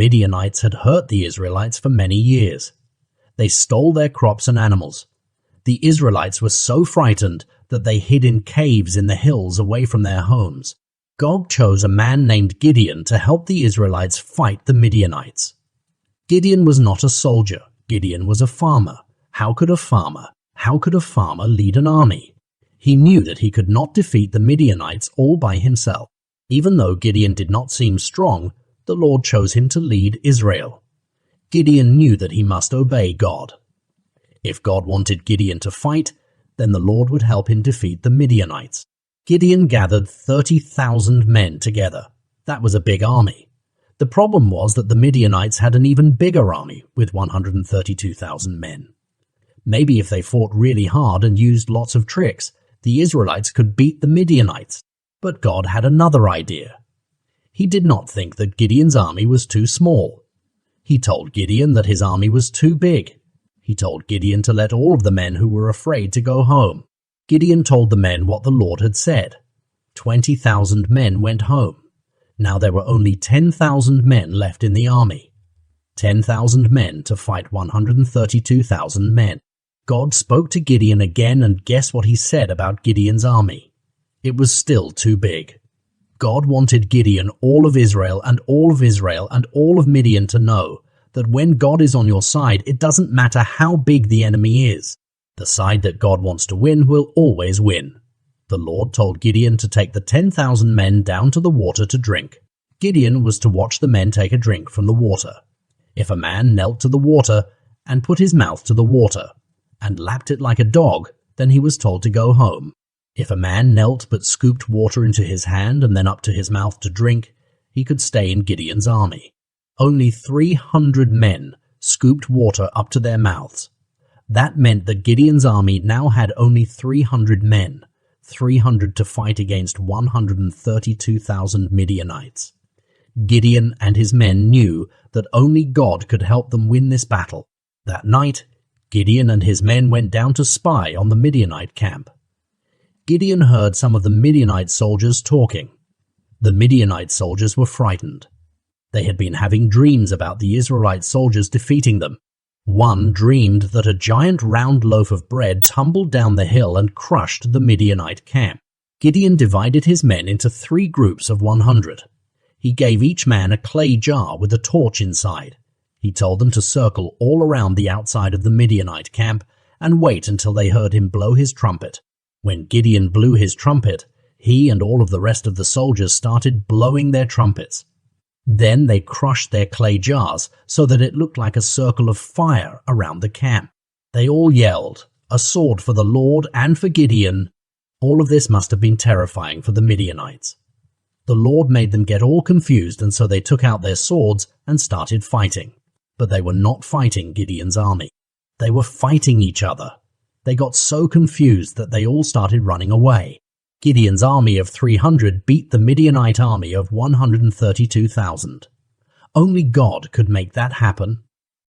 Midianites had hurt the Israelites for many years. They stole their crops and animals. The Israelites were so frightened that they hid in caves in the hills away from their homes. God chose a man named Gideon to help the Israelites fight the Midianites. Gideon was not a soldier. Gideon was a farmer. How could a farmer lead an army? He knew that he could not defeat the Midianites all by himself. Even though Gideon did not seem strong, the Lord chose him to lead Israel. Gideon knew that he must obey God. If God wanted Gideon to fight, then the Lord would help him defeat the Midianites. Gideon gathered 30,000 men together. That was a big army. The problem was that the Midianites had an even bigger army with 132,000 men. Maybe if they fought really hard and used lots of tricks, the Israelites could beat the Midianites. But God had another idea. He did not think that Gideon's army was too small. He told Gideon that his army was too big. He told Gideon to let all of the men who were afraid to go home. Gideon told the men what the Lord had said. 20,000 men went home. Now there were only 10,000 men left in the army. 10,000 men to fight 132,000 men. God spoke to Gideon again, and guess what he said about Gideon's army? It was still too big. God wanted Gideon, all of Israel, and all of Israel, and all of Midian to know that when God is on your side, it doesn't matter how big the enemy is. The side that God wants to win will always win. The Lord told Gideon to take the 10,000 men down to the water to drink. Gideon was to watch the men take a drink from the water. If a man knelt to the water and put his mouth to the water and lapped it like a dog, then he was told to go home. If a man knelt but scooped water into his hand and then up to his mouth to drink, he could stay in Gideon's army. Only 300 men scooped water up to their mouths. That meant that Gideon's army now had only 300 men, 300 to fight against 132,000 Midianites. Gideon and his men knew that only God could help them win this battle. That night, Gideon and his men went down to spy on the Midianite camp. Gideon heard some of the Midianite soldiers talking. The Midianite soldiers were frightened. They had been having dreams about the Israelite soldiers defeating them. One dreamed that a giant round loaf of bread tumbled down the hill and crushed the Midianite camp. Gideon divided his men into 3 groups of 100. He gave each man a clay jar with a torch inside. He told them to circle all around the outside of the Midianite camp and wait until they heard him blow his trumpet. When Gideon blew his trumpet, he and all of the rest of the soldiers started blowing their trumpets. Then they crushed their clay jars so that it looked like a circle of fire around the camp. They all yelled, "A sword for the Lord and for Gideon." All of this must have been terrifying for the Midianites. The Lord made them get all confused, and so they took out their swords and started fighting. But they were not fighting Gideon's army. They were fighting each other. They got so confused that they all started running away. Gideon's army of 300 beat the Midianite army of 132,000. Only God could make that happen.